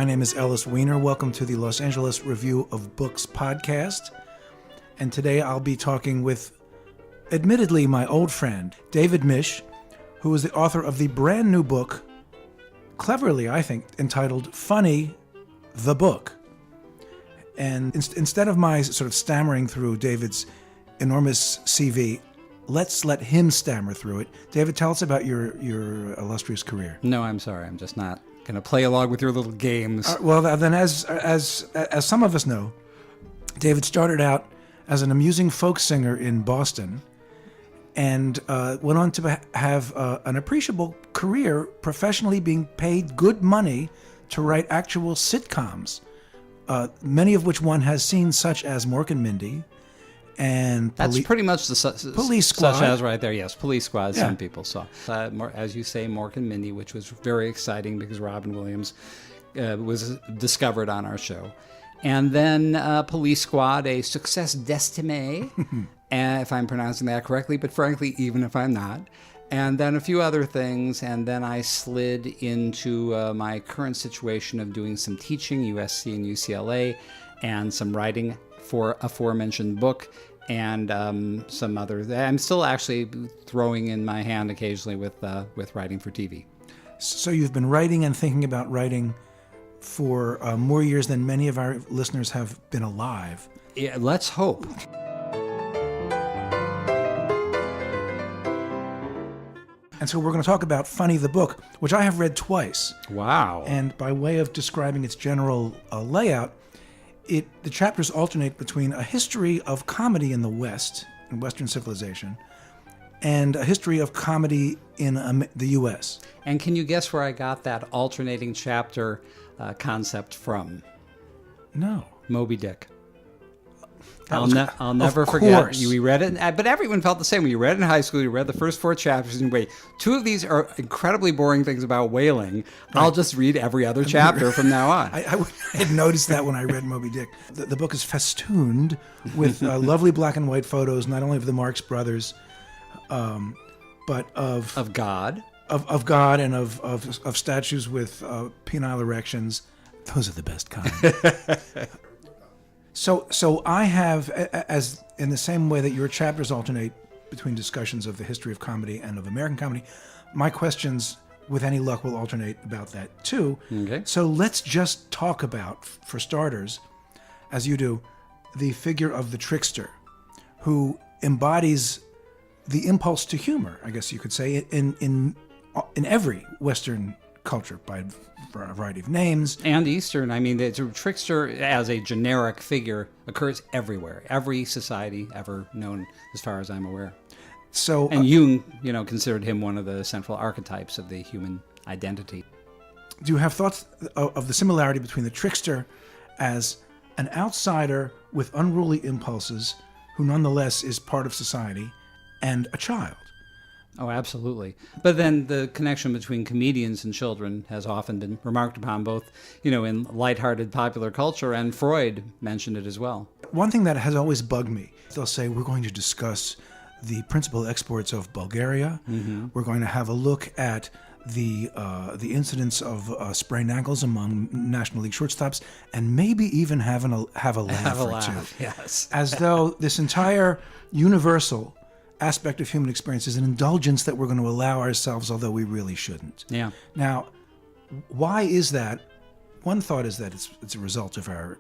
My name is Ellis Weiner. Welcome to the Los Angeles Review of Books podcast. And today I'll be talking with, admittedly, my old friend, David Misch, who is the author of the brand new book, cleverly, I think, entitled Funny, the Book. And instead of my sort of stammering through David's enormous CV, let's let him stammer through it. David, tell us about your illustrious career. No, I'm sorry. I'm just not going to play along with your little games. Well, then, as some of us know, David started out as an amusing folk singer in Boston and went on to have an appreciable career professionally, being paid good money to write actual sitcoms, many of which one has seen, such as Mork and Mindy. And that's pretty much the Police Squad. Such as right there, yes. Police Squad, Yeah. Some people saw. As you say, Mork and Mindy, which was very exciting because Robin Williams was discovered on our show. And then Police Squad, a success d'estime, if I'm pronouncing that correctly, but frankly, even if I'm not. And then a few other things, and then I slid into my current situation of doing some teaching, USC and UCLA, and some writing for aforementioned book, and some other. I'm still actually throwing in my hand occasionally with writing for TV. So you've been writing and thinking about writing for more years than many of our listeners have been alive. Yeah, let's hope. And so we're going to talk about Funny the Book, which I have read twice. Wow. And by way of describing its general layout, the chapters alternate between a history of comedy in the West, in Western civilization, and a history of comedy in the U.S. And can you guess where I got that alternating chapter concept from? No. Moby Dick. That I'll never forget. We read it, but everyone felt the same. When you read it in high school, you read the first 4 chapters, and wait, 2 of these are incredibly boring things about whaling. Right. I'll just read every other chapter from now on. I had noticed that when I read Moby Dick. The book is festooned with lovely black and white photos, not only of the Marx Brothers, but of God. Of God and of statues with penile erections. Those are the best kind. So I have, as in the same way that your chapters alternate between discussions of the history of comedy and of American comedy, my questions, with any luck, will alternate about that too. Okay. So let's just talk about, for starters, as you do, the figure of the trickster, who embodies the impulse to humor, I guess you could say, in every Western culture by a variety of names. And Eastern. I mean, the trickster as a generic figure occurs everywhere. Every society ever known, as far as I'm aware. So, and Jung, considered him one of the central archetypes of the human identity. Do you have thoughts of the similarity between the trickster as an outsider with unruly impulses who nonetheless is part of society, and a child? Oh, absolutely. But then the connection between comedians and children has often been remarked upon, both, in lighthearted popular culture, and Freud mentioned it as well. One thing that has always bugged me, they'll say, we're going to discuss the principal exports of Bulgaria. Mm-hmm. We're going to have a look at the incidence of sprained ankles among National League shortstops, and maybe even have a laugh or two. Yes. As though this entire universal aspect of human experience is an indulgence that we're going to allow ourselves, although we really shouldn't. Yeah. Now, why is that? One thought is that it's a result of our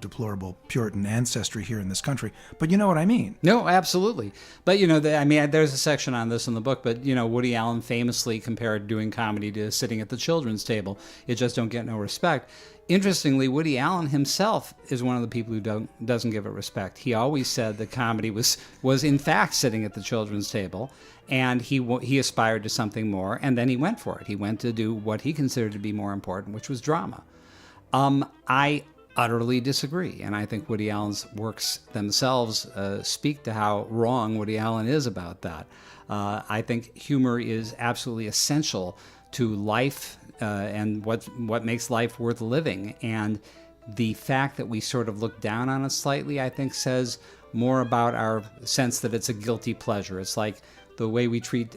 deplorable Puritan ancestry here in this country, but you know what I mean. No, absolutely. But there's a section on this in the book, but Woody Allen famously compared doing comedy to sitting at the children's table. It just don't get no respect. Interestingly, Woody Allen himself is one of the people who doesn't give it respect. He always said that comedy was in fact sitting at the children's table, and he aspired to something more, and then he went for it. He went to do what he considered to be more important, which was drama. I utterly disagree, and I think Woody Allen's works themselves speak to how wrong Woody Allen is about that. I think humor is absolutely essential to life and what makes life worth living. And the fact that we sort of look down on it slightly, I think, says more about our sense that it's a guilty pleasure. It's like the way we treat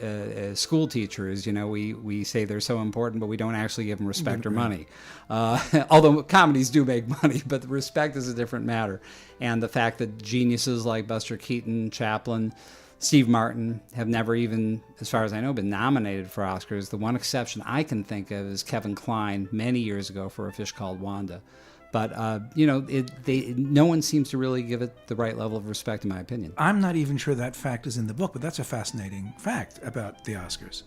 school teachers. We say they're so important, but we don't actually give them respect or money. Although comedies do make money, but the respect is a different matter. And the fact that geniuses like Buster Keaton, Chaplin, Steve Martin have never even, as far as I know, been nominated for Oscars. The one exception I can think of is Kevin Kline many years ago for A Fish Called Wanda. But, no one seems to really give it the right level of respect, in my opinion. I'm not even sure that fact is in the book, but that's a fascinating fact about the Oscars.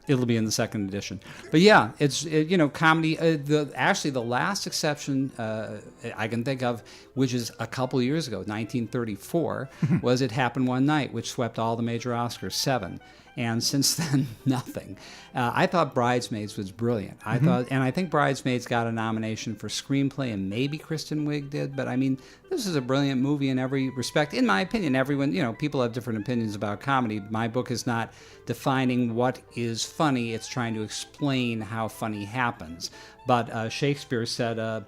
It'll be in the second edition. But yeah, it's, comedy. The last exception I can think of, which is a couple years ago, 1934, was It Happened One Night, which swept all the major Oscars, 7. And since then, nothing. I thought Bridesmaids was brilliant. I think Bridesmaids got a nomination for screenplay, and maybe Kristen Wiig did. But I mean, this is a brilliant movie in every respect. In my opinion, everyone, people have different opinions about comedy. My book is not defining what is funny; it's trying to explain how funny happens. But Shakespeare said, "A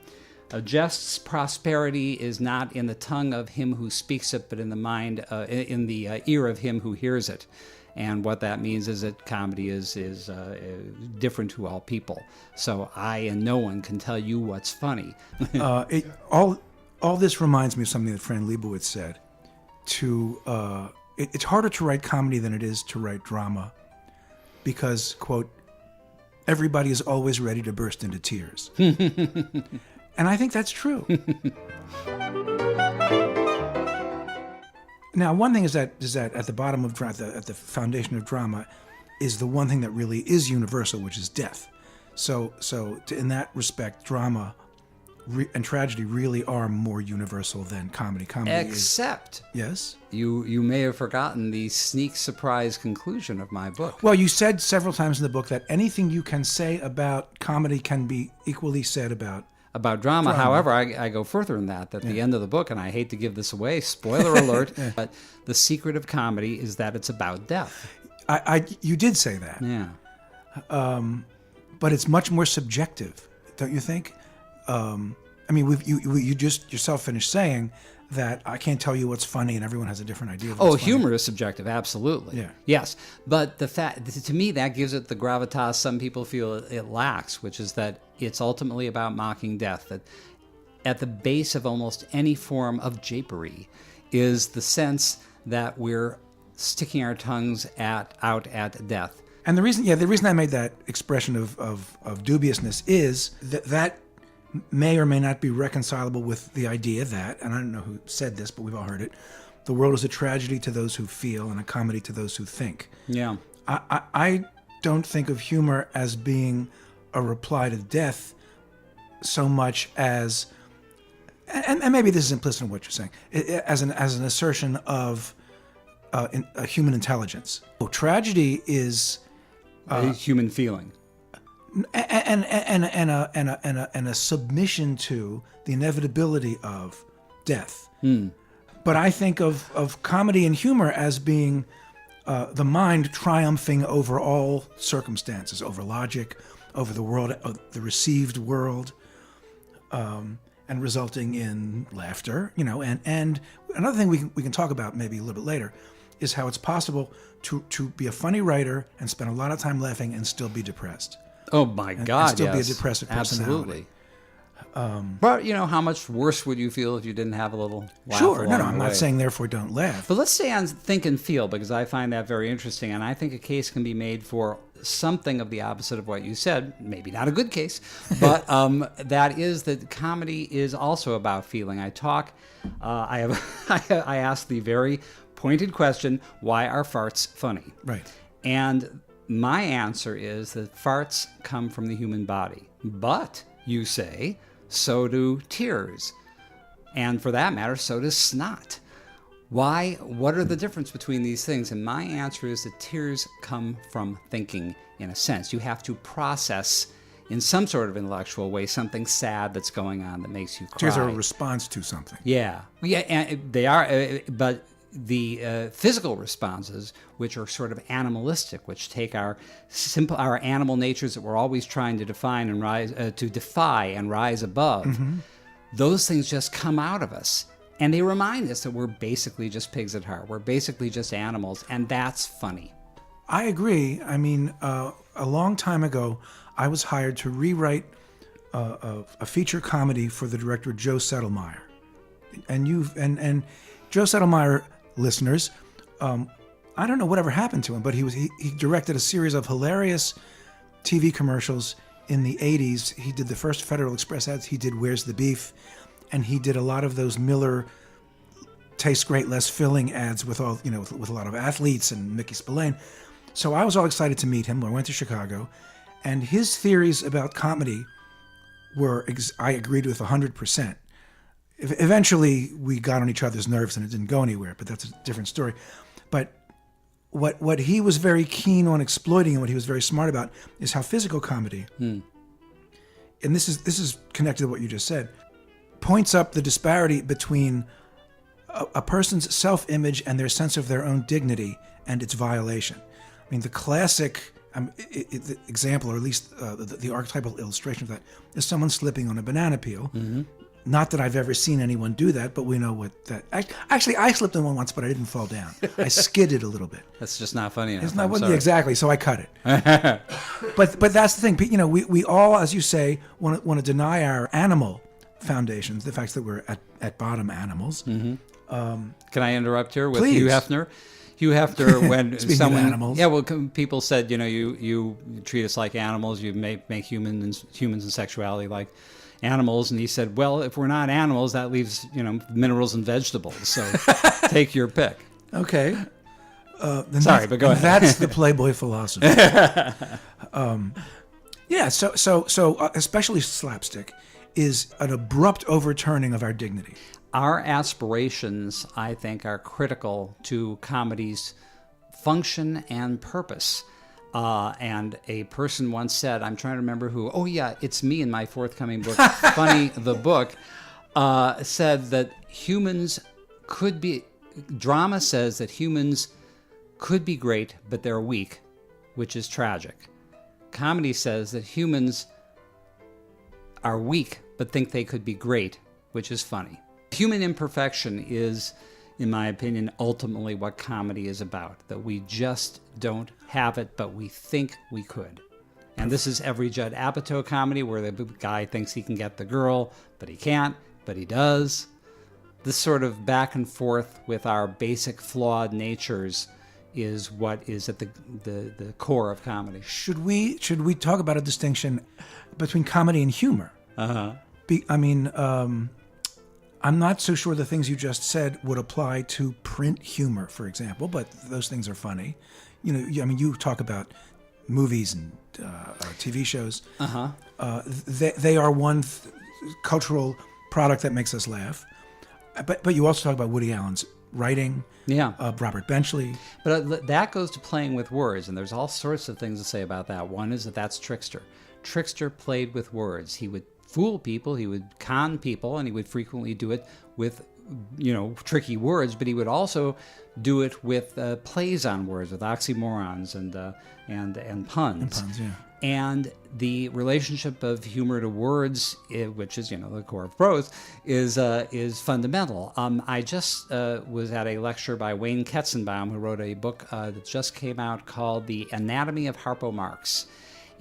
jest's prosperity is not in the tongue of him who speaks it, but in the mind, in the ear of him who hears it." And what that means is that comedy is different to all people. So I and no one can tell you what's funny. All this reminds me of something that Fran Lebowitz said. It's harder to write comedy than it is to write drama, because, quote, everybody is always ready to burst into tears. And I think that's true. Now, one thing is that at the bottom of at the foundation of drama, is the one thing that really is universal, which is death. So in that respect, drama and tragedy really are more universal than comedy. Except, yes, you may have forgotten the sneak surprise conclusion of my book. Well, you said several times in the book that anything you can say about comedy can be equally said about drama. However, I go further than that. At the end of the book, and I hate to give this away, spoiler alert, but the secret of comedy is that it's about death. You did say that. Yeah. But it's much more subjective, don't you think? You just yourself finished saying that I can't tell you what's funny, and everyone has a different idea of what's funny. Humor is subjective, absolutely. Yeah. Yes, but the fact, to me, that gives it the gravitas some people feel it lacks, which is that it's ultimately about mocking death. That at the base of almost any form of japery is the sense that we're sticking our tongues out at death. And the reason I made that expression of dubiousness is that may or may not be reconcilable with the idea that, and I don't know who said this, but we've all heard it, the world is a tragedy to those who feel and a comedy to those who think. Yeah. I don't think of humor as being a reply to death so much as, and maybe this is implicit in what you're saying, as an assertion of a human intelligence. Tragedy is a human feeling. And a submission to the inevitability of death. But I think of comedy and humor as being the mind triumphing over all circumstances, over logic, over the world, the received world, and resulting in laughter. And another thing we can talk about maybe a little bit later is how it's possible to be a funny writer and spend a lot of time laughing and still be depressed. Oh my God! And still yes. be a depressive personality. Absolutely. But how much worse would you feel if you didn't have a little laugh? Sure. No, I'm not saying therefore don't laugh. But let's stay on think and feel, because I find that very interesting, and I think a case can be made for something of the opposite of what you said. Maybe not a good case, but that is that comedy is also about feeling. I ask the very pointed question: why are farts funny? Right. And my answer is that farts come from the human body. But, you say, so do tears. And for that matter, so does snot. Why? What are the difference between these things? And my answer is that tears come from thinking, in a sense. You have to process, in some sort of intellectual way, something sad that's going on that makes you cry. Tears are a response to something. Yeah, and they are, but the physical responses, which are sort of animalistic, which take our animal natures that we're always trying to define and defy and rise above, those things just come out of us. And they remind us that we're basically just pigs at heart. We're basically just animals, and that's funny. I agree. I mean, a long time ago, I was hired to rewrite a feature comedy for the director Joe Settlemeyer. And Joe Settlemeyer, listeners, I don't know whatever happened to him, but he directed a series of hilarious TV commercials in the 80s. He did the first Federal Express ads. He did Where's the Beef? And he did a lot of those Miller Tastes Great, Less Filling ads with all, with a lot of athletes and Mickey Spillane. So I was all excited to meet him. I went to Chicago, and his theories about comedy I agreed with 100%. Eventually, we got on each other's nerves and it didn't go anywhere, but that's a different story. But what he was very keen on exploiting and what he was very smart about is how physical comedy, and this is connected to what you just said, points up the disparity between a person's self-image and their sense of their own dignity and its violation. I mean, the classic the example, or at least the archetypal illustration of that, is someone slipping on a banana peel. Mm-hmm. Not that I've ever seen anyone do that, but we know what that... Actually, I slipped on one once, but I didn't fall down. I skidded a little bit. That's just not funny enough. It's not exactly, so I cut it. But that's the thing. We all, as you say, want to deny our animal foundations, the fact that we're at bottom animals. Mm-hmm. Can I interrupt here with Please. Hugh Hefner? Hugh Hefner, when Speaking of animals. Yeah, well, people said, you treat us like animals, you make humans and sexuality like animals, and he said, well, if we're not animals, that leaves minerals and vegetables. So take your pick. Okay. Sorry, but go ahead. That's the Playboy philosophy. Yeah. So especially slapstick is an abrupt overturning of our dignity. Our aspirations, I think, are critical to comedy's function and purpose. And a person once said, I'm trying to remember who, oh yeah, it's me in my forthcoming book, Funny the Book, said that drama says that humans could be great, but they're weak, which is tragic. Comedy says that humans are weak, but think they could be great, which is funny. Human imperfection is, in my opinion, ultimately what comedy is about, that we just don't have it, but we think we could. And this is every Judd Apatow comedy where the guy thinks he can get the girl, but he can't, but he does. This sort of back and forth with our basic flawed natures is what is at the core of comedy. Should we talk about a distinction between comedy and humor? Uh-huh. I'm not so sure the things you just said would apply to print humor, for example, but those things are funny. You talk about movies and TV shows. Uh-huh. They are one cultural product that makes us laugh. But you also talk about Woody Allen's writing. Yeah. Robert Benchley. But that goes to playing with words, and there's all sorts of things to say about that. One is that's Trickster. Trickster played with words. He would fool people, he would con people, and he would frequently do it with, tricky words, but he would also do it with plays on words, with oxymorons and puns. And puns, yeah. And the relationship of humor to words, which is, the core of prose, is fundamental. I just was at a lecture by Wayne Ketzenbaum, who wrote a book that just came out called The Anatomy of Harpo Marx.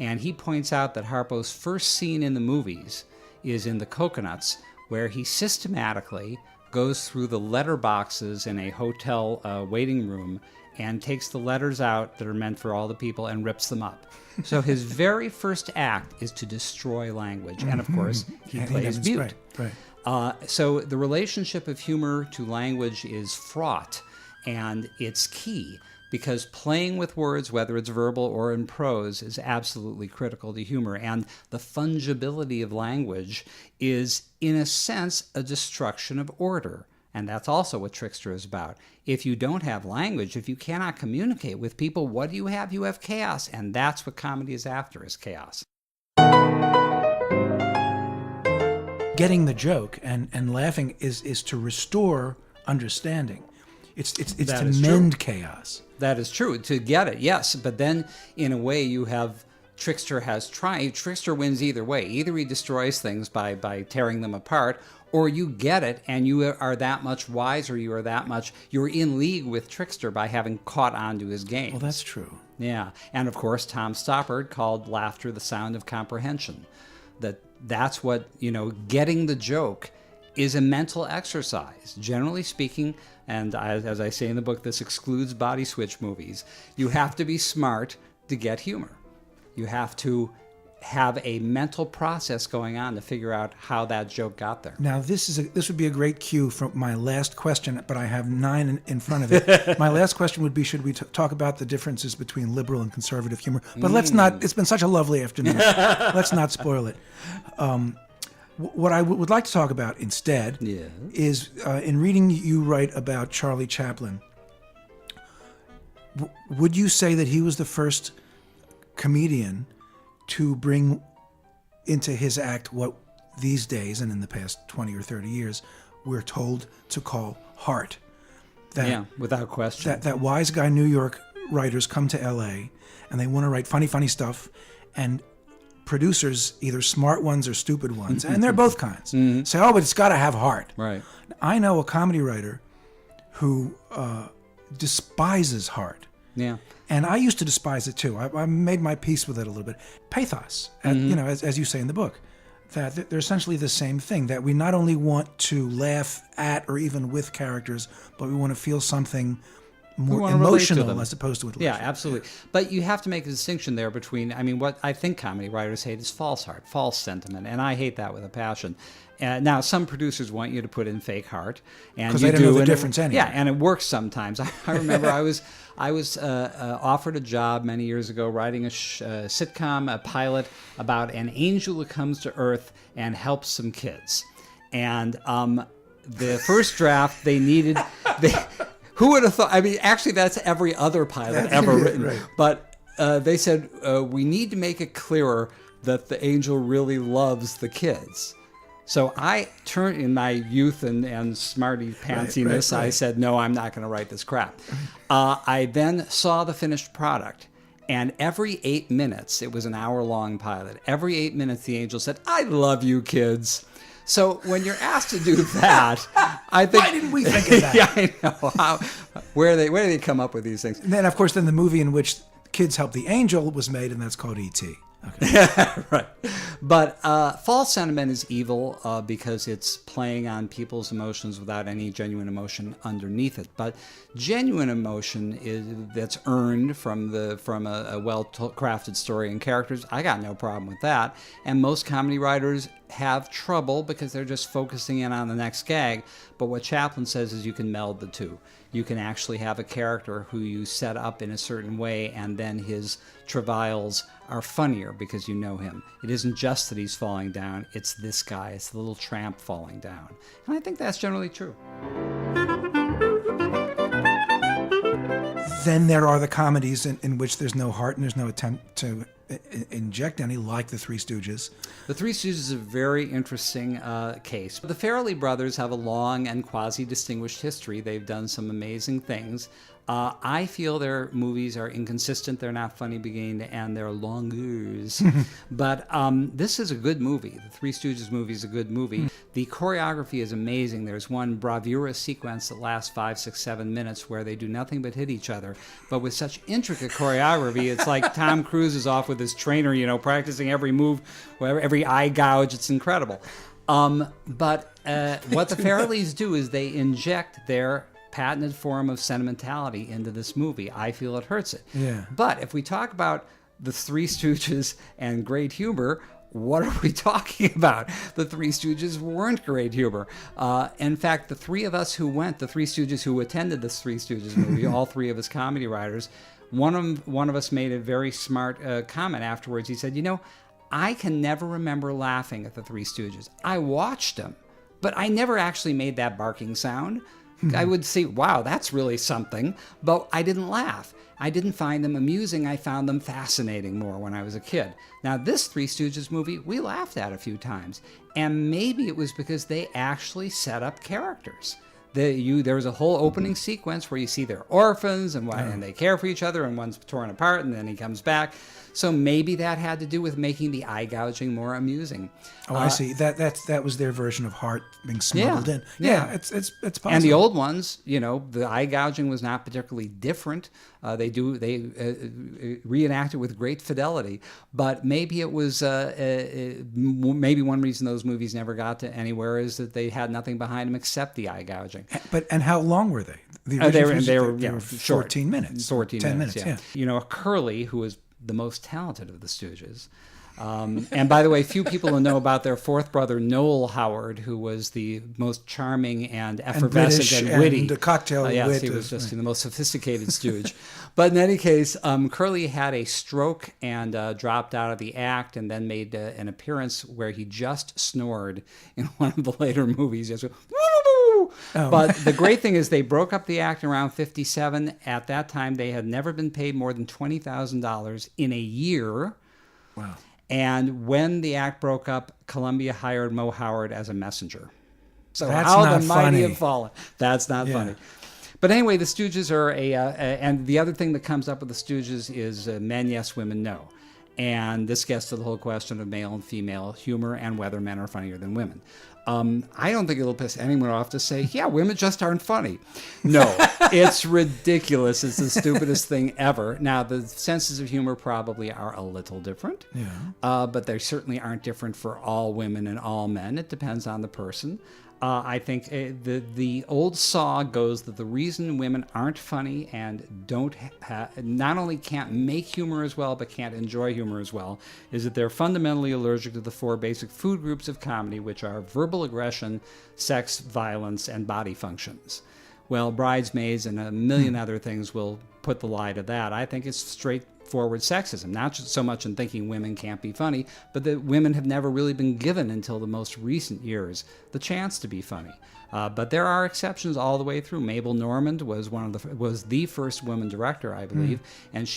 And he points out that Harpo's first scene in the movies is in The Coconuts, where he systematically goes through the letter boxes in a hotel waiting room and takes the letters out that are meant for all the people and rips them up. So his very first act is to destroy language. And of course, he plays mute. Right. So the relationship of humor to language is fraught, and it's key. Because playing with words, whether it's verbal or in prose, is absolutely critical to humor. And the fungibility of language is, in a sense, a destruction of order. And that's also what Trickster is about. If you don't have language, if you cannot communicate with people, what do you have? You have chaos. And that's what comedy is after, is chaos. Getting the joke and laughing is to restore understanding. It's to mend chaos. That is true. To get it, yes. But then, in a way, you have Trickster has tried. Trickster wins either way. Either he destroys things by tearing them apart, or you get it and you are that much wiser, you're in league with Trickster by having caught on to his game. Well, that's true. Yeah. And of course, Tom Stoppard called laughter the sound of comprehension. That's what, getting the joke is a mental exercise. Generally speaking, and as I say in the book, this excludes body switch movies, you have to be smart to get humor. You have to have a mental process going on to figure out how that joke got there. Now, this would be a great cue for my last question, but I have 9 in front of it. My last question would be, should we talk about the differences between liberal and conservative humor? But let's not. It's been such a lovely afternoon. Let's not spoil it. What I would like to talk about instead is, in reading you write about Charlie Chaplin, would you say that he was the first comedian to bring into his act what these days, and in the past 20 or 30 years, we're told to call heart? Without question. That wise guy New York writers come to L.A. and they want to write funny stuff, and producers, either smart ones or stupid ones, and they're both kinds, say, oh, but it's got to have heart. Right. I know a comedy writer who despises heart. Yeah. And I used to despise it too. I made my peace with it a little bit. Pathos, as you say in the book, that they're essentially the same thing, that we not only want to laugh at or even with characters, but we want to feel something more emotional as opposed to intellectual. Yeah, absolutely. But you have to make a distinction there between, what I think comedy writers hate is false heart, false sentiment, and I hate that with a passion. Now, some producers want you to put in fake heart, and because they don't know the difference anyway. Yeah, and it works sometimes. I remember I was offered a job many years ago writing a sitcom, a pilot about an angel who comes to Earth and helps some kids, and the first draft they needed. Who would have thought? Actually, that's every other pilot ever written. Right. But they said, we need to make it clearer that the angel really loves the kids. So I turned, in my youth and smarty pantsiness, right. I said, no, I'm not going to write this crap. I then saw the finished product. And every 8 minutes, it was an hour-long pilot, every 8 minutes the angel said, I love you, kids. So when you're asked to do that, I think... Why didn't we think of that? Yeah, I know. Where do they come up with these things? And then, of course, the movie in which kids help the angel was made, and that's called E.T. Okay. Right. But false sentiment is evil because it's playing on people's emotions without any genuine emotion underneath it. But genuine emotion that's earned from a well-crafted story and characters. I got no problem with that. And most comedy writers have trouble because they're just focusing in on the next gag. But what Chaplin says is you can meld the two. You can actually have a character who you set up in a certain way, and then his travails are funnier because you know him. It isn't just that he's falling down, it's this guy, it's the little tramp falling down. And I think that's generally true. Then there are the comedies in which there's no heart and there's no attempt to inject any, like The Three Stooges. The Three Stooges is a very interesting case. The Farrelly brothers have a long and quasi-distinguished history. They've done some amazing things. I feel their movies are inconsistent. They're not funny beginning to end. They're longers. But this is a good movie. The Three Stooges movie is a good movie. The choreography is amazing. There's one bravura sequence that lasts 5, 6, 7 minutes where they do nothing but hit each other. But with such intricate choreography, it's like Tom Cruise is off with his trainer, practicing every move, every eye gouge. It's incredible. But what the Farrellys do is they inject their patented form of sentimentality into this movie. I feel it hurts it. Yeah. But if we talk about the Three Stooges and great humor, what are we talking about? The Three Stooges weren't great humor. In fact, the three of us who went, the Three Stooges who attended this Three Stooges movie, all three of us comedy writers, one of us made a very smart comment afterwards. He said, I can never remember laughing at the Three Stooges. I watched them, but I never actually made that barking sound. I would say, wow, that's really something, but I didn't laugh. I didn't find them amusing. I found them fascinating more when I was a kid. Now, this Three Stooges movie, we laughed at a few times, and maybe it was because they actually set up characters. there was a whole opening sequence where you see they're orphans and they care for each other, and one's torn apart and then he comes back. So maybe that had to do with making the eye gouging more amusing. Oh, I see. That was their version of heart being smuggled in. Yeah, it's possible. And the old ones, the eye gouging was not particularly different. They reenact it with great fidelity. But maybe it was maybe one reason those movies never got to anywhere is that they had nothing behind them except the eye gouging. And how long were they? They were 14 minutes. 10 minutes. Yeah. Curly, who was the most talented of the Stooges. And by the way, few people know about their fourth brother, Noel Howard, who was the most charming and effervescent and witty. And the cocktail yes, wit. He was just the most sophisticated stooge. But in any case, Curly had a stroke and dropped out of the act, and then made an appearance where he just snored in one of the later movies. Just But the great thing is they broke up the act around 1957. At that time, they had never been paid more than $20,000 in a year. Wow. And when the act broke up, Columbia hired Mo Howard as a messenger. So that's how not the mighty funny. have fallen. That's not funny. But anyway, the Stooges are and the other thing that comes up with the Stooges is men yes, women no. And this gets to the whole question of male and female humor and whether men are funnier than women. I don't think it'll piss anyone off to say, yeah, women just aren't funny. No, it's ridiculous. It's the stupidest thing ever. Now, the senses of humor probably are a little different, but they certainly aren't different for all women and all men. It depends on the person. I think the old saw goes that the reason women aren't funny and not only can't make humor as well, but can't enjoy humor as well, is that they're fundamentally allergic to the four basic food groups of comedy, which are verbal aggression, sex, violence, and body functions. Well, Bridesmaids and a million other things will put the lie to that. I think it's straightforward sexism, not just so much in thinking women can't be funny, but that women have never really been given until the most recent years the chance to be funny. But there are exceptions all the way through. Mabel Normand was was the first woman director, I believe, and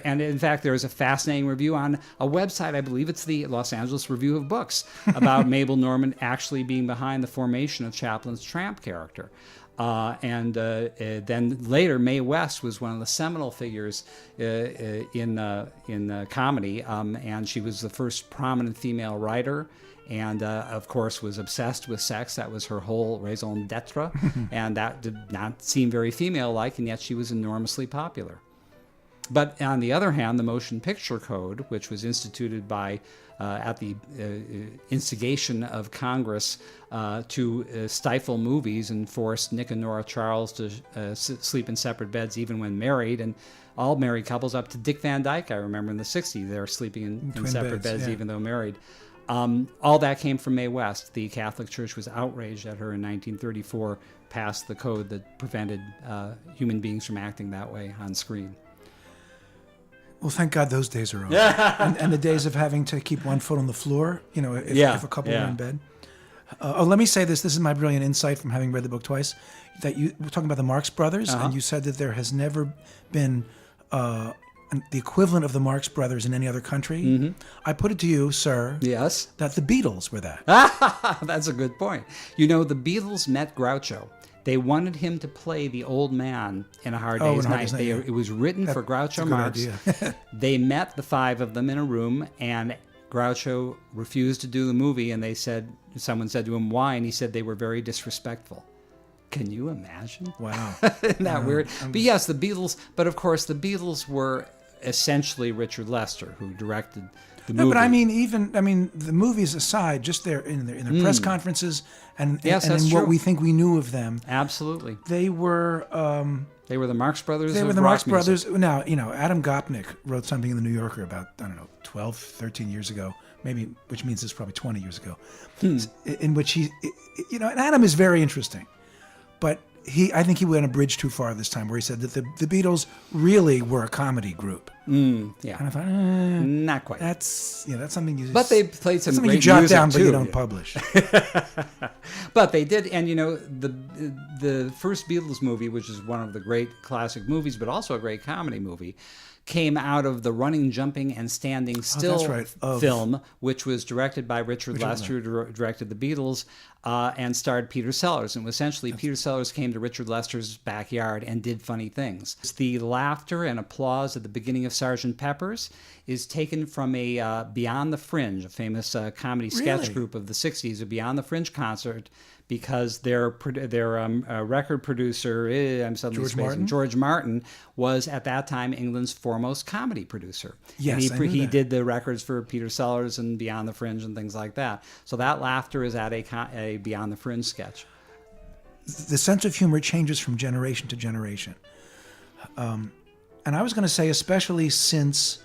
and in fact there is a fascinating review on a website, I believe it's the Los Angeles Review of Books, about Mabel Normand actually being behind the formation of Chaplin's tramp character. Then later, Mae West was one of the seminal figures in comedy, and she was the first prominent female writer, and of course was obsessed with sex. That was her whole raison d'etre, and that did not seem very female-like, and yet she was enormously popular. But on the other hand, the Motion Picture Code, which was instituted by at the instigation of Congress to stifle movies and force Nick and Nora Charles to sleep in separate beds even when married, and all married couples up to Dick Van Dyke, I remember in the 60s, they were sleeping in separate beds even though married. All that came from Mae West. The Catholic Church was outraged at her in 1934, passed the code that prevented human beings from acting that way on screen. Well, thank God those days are over. and the days of having to keep one foot on the floor, if a couple were in bed. Let me say this. This is my brilliant insight from having read the book twice. That you were talking about the Marx Brothers, and you said that there has never been the equivalent of the Marx Brothers in any other country. Mm-hmm. I put it to you, sir, yes, that the Beatles were that. That's a good point. The Beatles met Groucho. They wanted him to play the old man in A Hard Day's Night. It was written for Groucho Marx. They met, the five of them, in a room, and Groucho refused to do the movie, and someone said to him, why? And he said they were very disrespectful. Can you imagine? Wow. Isn't that weird? But yes, the Beatles, but of course the Beatles were essentially Richard Lester, who directed the movie. No, but the movies aside, just in their press conferences and what we think we knew of them. Absolutely. They were the Marx Brothers. They were the Marx Brothers. Now, Adam Gopnik wrote something in the New Yorker about, 12, 13 years ago, maybe, which means it's probably 20 years ago, in which and Adam is very interesting, but I think he went a bridge too far this time, where he said that the Beatles really were a comedy group. Yeah. And I thought, Not quite. that's something you. But they played some something great you jot music down, but too. you don't publish. But they did, and the first Beatles movie, which is one of the great classic movies, but also a great comedy movie, came out of the Running, Jumping, and Standing Still that's right. film, which was directed by Richard Lester, who directed the Beatles, and starred Peter Sellers. And essentially, Peter Sellers came to Richard Lester's backyard and did funny things. The laughter and applause at the beginning of Sgt. Pepper's is taken from a Beyond the Fringe, a famous comedy sketch Really? group of the 60s, a Beyond the Fringe concert, because their record producer, George Martin, was at that time England's foremost comedy producer. Yes, and I knew he that. did the records for Peter Sellers and Beyond the Fringe and things like that. So that laughter is at a Beyond the Fringe sketch. The sense of humor changes from generation to generation, and I was going to say especially since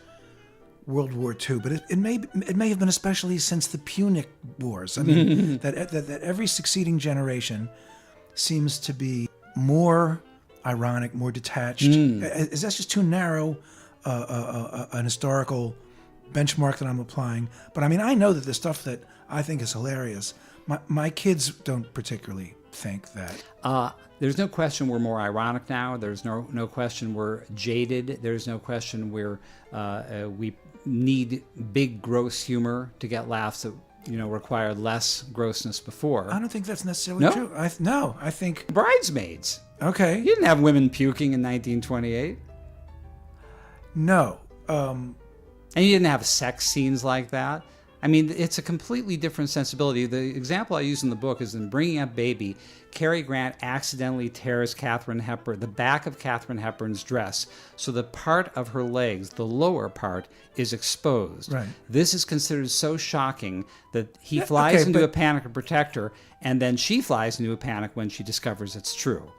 World War II, but it may have been especially since the Punic Wars. I mean, that every succeeding generation seems to be more ironic, more detached. Is that just too narrow an historical benchmark that I'm applying? But I mean, I know that the stuff that I think is hilarious, my kids don't particularly think that. There's no question we're more ironic now. There's no question we're jaded. There's no question we need big, gross humor to get laughs that required less grossness before. I don't think that's necessarily true. I think Bridesmaids. okay. You didn't have women puking in 1928. No. And you didn't have sex scenes like that. I mean, it's a completely different sensibility. The example I use in the book is in Bringing Up Baby, Cary Grant accidentally tears the back of Katharine Hepburn's dress, so the part of her legs, the lower part, is exposed. Right. This is considered so shocking that he flies into a panic to protect her, and then she flies into a panic when she discovers it's true.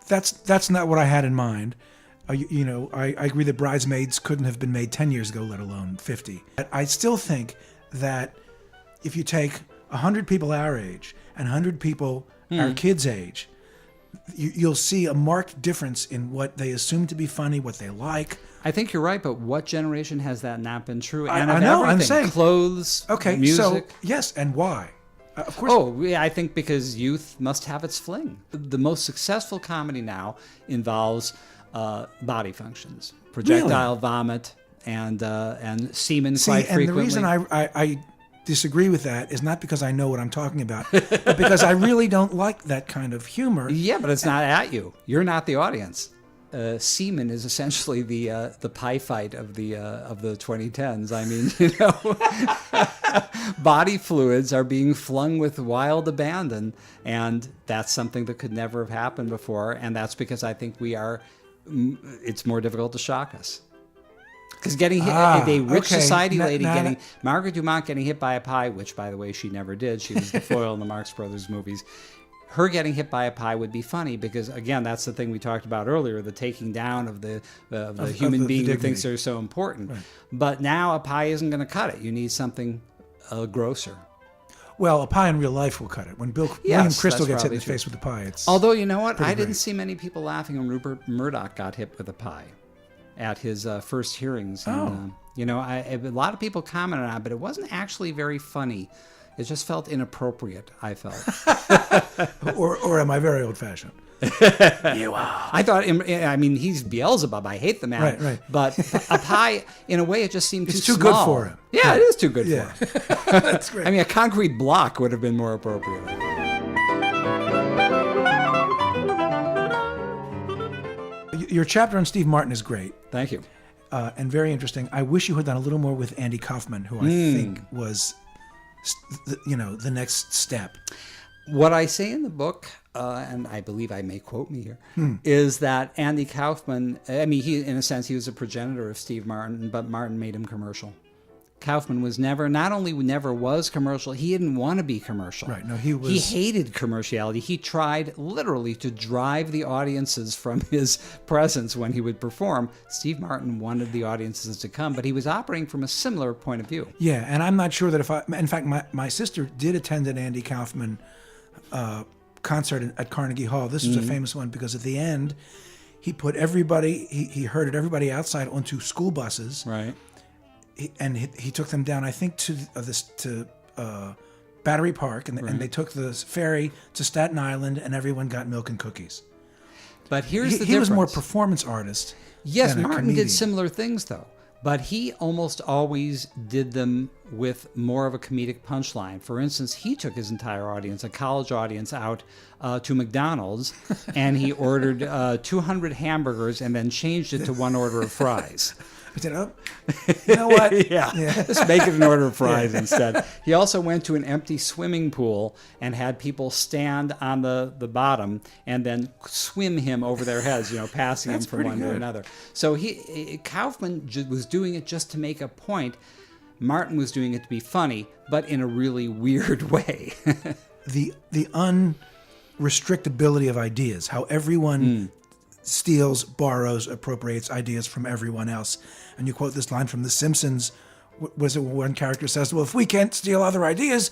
That's not what I had in mind. I agree that Bridesmaids couldn't have been made 10 years ago, let alone 50. I still think that if you take 100 people our age and 100 people our kids' age, you'll see a marked difference in what they assume to be funny, what they like. I think you're right, but what generation has that not been true? I And know, everything, I'm saying. clothes, music. So yes, and why? Of course. Oh, yeah, I think because youth must have its fling. The most successful comedy now involves body functions, projectile vomit, and semen. Quite frequently. And the reason I disagree with that is not because I know what I'm talking about, but because I really don't like that kind of humor. Yeah, but it's not at you. You're not the audience. Semen is essentially the pie fight of the 2010s. I mean, body fluids are being flung with wild abandon, and that's something that could never have happened before. And that's because I think it's more difficult to shock us. Because getting hit, a rich society lady Margaret Dumont getting hit by a pie, which, by the way, she never did. She was the foil in the Marx Brothers movies. Her getting hit by a pie would be funny because, again, that's the thing we talked about earlier, the taking down of the human being who thinks they're so important. Right. But now a pie isn't going to cut it. You need something grosser. Well, a pie in real life will cut it. When William Crystal gets hit in the face with a pie, it's although, you know what? I didn't great. see many people laughing when Rupert Murdoch got hit with a pie at his first hearings. And, a lot of people commented on it, but it wasn't actually very funny. It just felt inappropriate, I felt. or am I very old-fashioned? You are. I thought, he's Beelzebub. I hate the man. Right. But a pie, in a way, it just seemed it's too too small. good for him. Yeah, it is too good for him. That's great. I mean, a concrete block would have been more appropriate. Your chapter on Steve Martin is great. Thank you. And very interesting. I wish you had done a little more with Andy Kaufman, who I think was, the next step. What I say in the book, and I believe I may quote me here, is that Andy Kaufman, in a sense, he was a progenitor of Steve Martin, but Martin made him commercial. Kaufman was never was commercial, he didn't want to be commercial. Right, no, he hated commerciality. He tried literally to drive the audiences from his presence when he would perform. Steve Martin wanted the audiences to come, but he was operating from a similar point of view. Yeah, and I'm not sure that in fact, my sister did attend an Andy Kaufman concert at Carnegie Hall. This was a famous one because at the end, He put everybody, he herded everybody outside onto school buses. Right. He took them down, I think, to Battery Park, and they took the ferry to Staten Island, and everyone got milk and cookies. But here's the difference. He was more performance artist. Yes, than a Martin comedian. did similar things, though. But he almost always did them with more of a comedic punchline. For instance, he took his entire audience, a college audience, out to McDonald's, and he ordered 200 hamburgers and then changed it to one order of fries. I said, oh, you know what? Yeah, just make it an order of fries instead. He also went to an empty swimming pool and had people stand on the bottom and then swim him over their heads, passing him from one to another. So Kaufman was doing it just to make a point. Martin was doing it to be funny, but in a really weird way. The unrestrictability of ideas, how everyone steals, borrows, appropriates ideas from everyone else. And you quote this line from The Simpsons. Was it one character says, well, if we can't steal other ideas,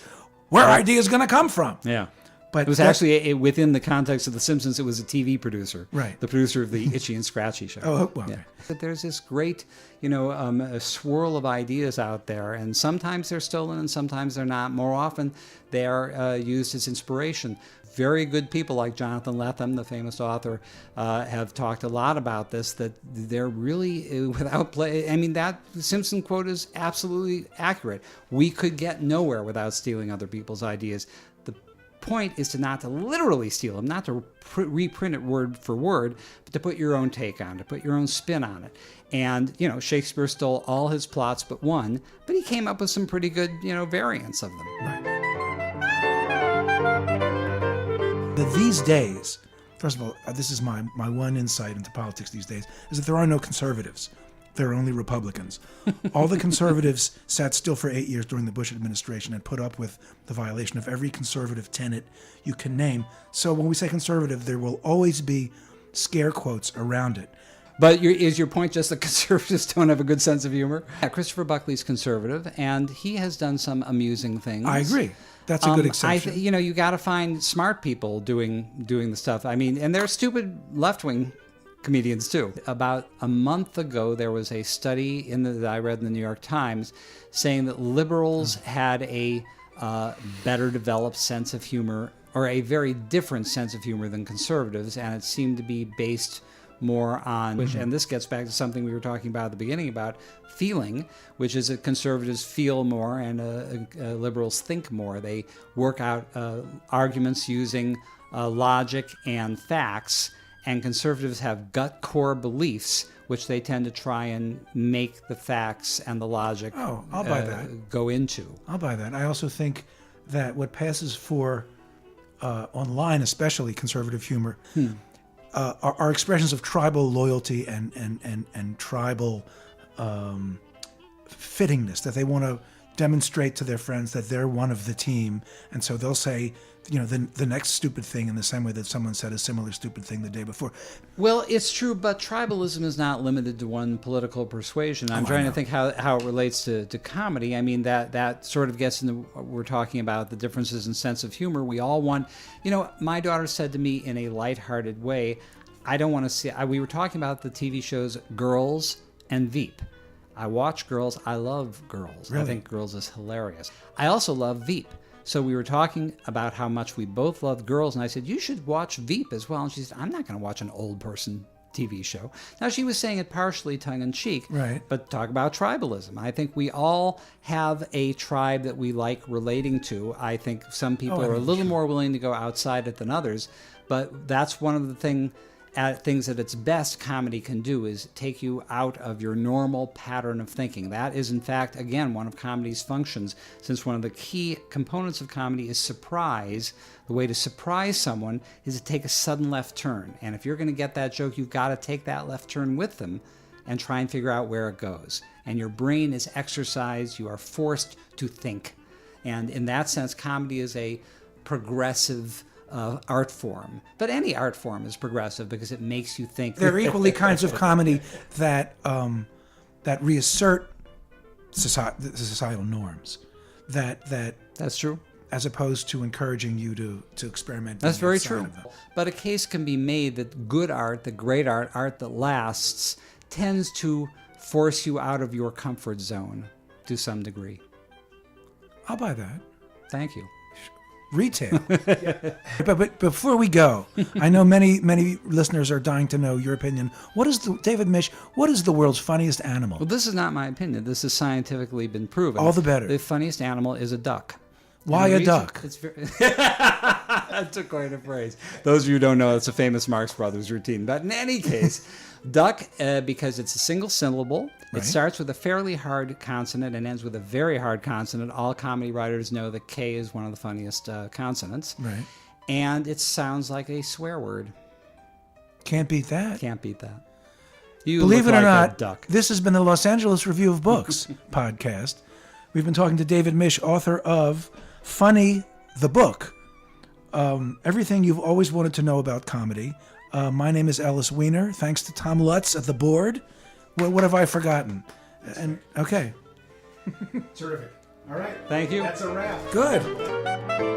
where are ideas going to come from? Yeah. But it was actually, within the context of The Simpsons, it was a TV producer. Right. The producer of the Itchy and Scratchy show. Oh, well. Yeah. But there's this great, a swirl of ideas out there, and sometimes they're stolen and sometimes they're not. More often, they are used as inspiration. Very good people like Jonathan Lethem, the famous author, have talked a lot about this, that they're really, without play, that Simpson quote is absolutely accurate. We could get nowhere without stealing other people's ideas. The point is not to literally steal them, not to reprint it word for word, but to put your own take on it, to put your own spin on it. And, Shakespeare stole all his plots but one, but he came up with some pretty good, variants of them. Right. But these days, first of all, this is my one insight into politics these days, is that there are no conservatives. There are only Republicans. All the conservatives sat still for 8 years during the Bush administration and put up with the violation of every conservative tenet you can name. So when we say conservative, there will always be scare quotes around it. But is your point just that conservatives don't have a good sense of humor? Yeah, Christopher Buckley's conservative, and he has done some amusing things. I agree. That's a good exception. You got to find smart people doing the stuff. And there are stupid left-wing comedians too. About a month ago, there was a study that I read in the New York Times saying that liberals had a better developed sense of humor, or a very different sense of humor than conservatives, and it seemed to be based more on, and this gets back to something we were talking about at the beginning about feeling, which is that conservatives feel more and liberals think more. They work out arguments using logic and facts, and conservatives have gut core beliefs, which they tend to try and make the facts and the logic I'll buy that. Go into. I'll buy that. I also think that what passes for, online especially, conservative humor, are expressions of tribal loyalty and tribal fittingness, that they want to demonstrate to their friends that they're one of the team, and so they'll say, the next stupid thing in the same way that someone said a similar stupid thing the day before. Well, it's true, but tribalism is not limited to one political persuasion. I'm trying to think how it relates to comedy. That sort of gets into what we're talking about, the differences in sense of humor. We all want, my daughter said to me in a lighthearted way, I don't want to see, we were talking about the TV shows Girls and Veep. I watch Girls. I love Girls. Really? I think Girls is hilarious. I also love Veep. So we were talking about how much we both loved Girls, and I said, you should watch Veep as well. And she said, I'm not going to watch an old person TV show. Now, she was saying it partially tongue-in-cheek, right? But talk about tribalism. I think we all have a tribe that we like relating to. I think some people are a little more willing to go outside it than others, but that's one of the things that its best comedy can do, is take you out of your normal pattern of thinking. That is, in fact, again, one of comedy's functions, since one of the key components of comedy is surprise. The way to surprise someone is to take a sudden left turn. And if you're going to get that joke, you've got to take that left turn with them and try and figure out where it goes. And your brain is exercised. You are forced to think. And in that sense, comedy is a progressive art form. But any art form is progressive because it makes you think. There are equally kinds of comedy that reassert societal norms. That's true. as opposed to encouraging you to experiment. That's being very outside true. of them. But a case can be made that good art, the great art, art that lasts, tends to force you out of your comfort zone to some degree. I'll buy that. Thank you. Retail. But before we go, I know many listeners are dying to know your opinion. David Misch, what is the world's funniest animal? Well, this is not my opinion. This has scientifically been proven. All the better. The funniest animal is a duck. Why a duck? It's very That's a quite a phrase. Those of you who don't know, it's a famous Marx Brothers routine. But in any case, duck, because it's a single syllable. Right. It starts with a fairly hard consonant and ends with a very hard consonant. All comedy writers know that K is one of the funniest consonants. Right. And it sounds like a swear word. Can't beat that. Can't beat that. You Believe it look or like a not, duck. this has been the Los Angeles Review of Books podcast. We've been talking to David Misch, author of Funny, the book. Everything you've always wanted to know about comedy. My name is Ellis Weiner. Thanks to Tom Lutz at the board. What have I forgotten? And okay. Terrific. All right. Thank you. That's a wrap. Good.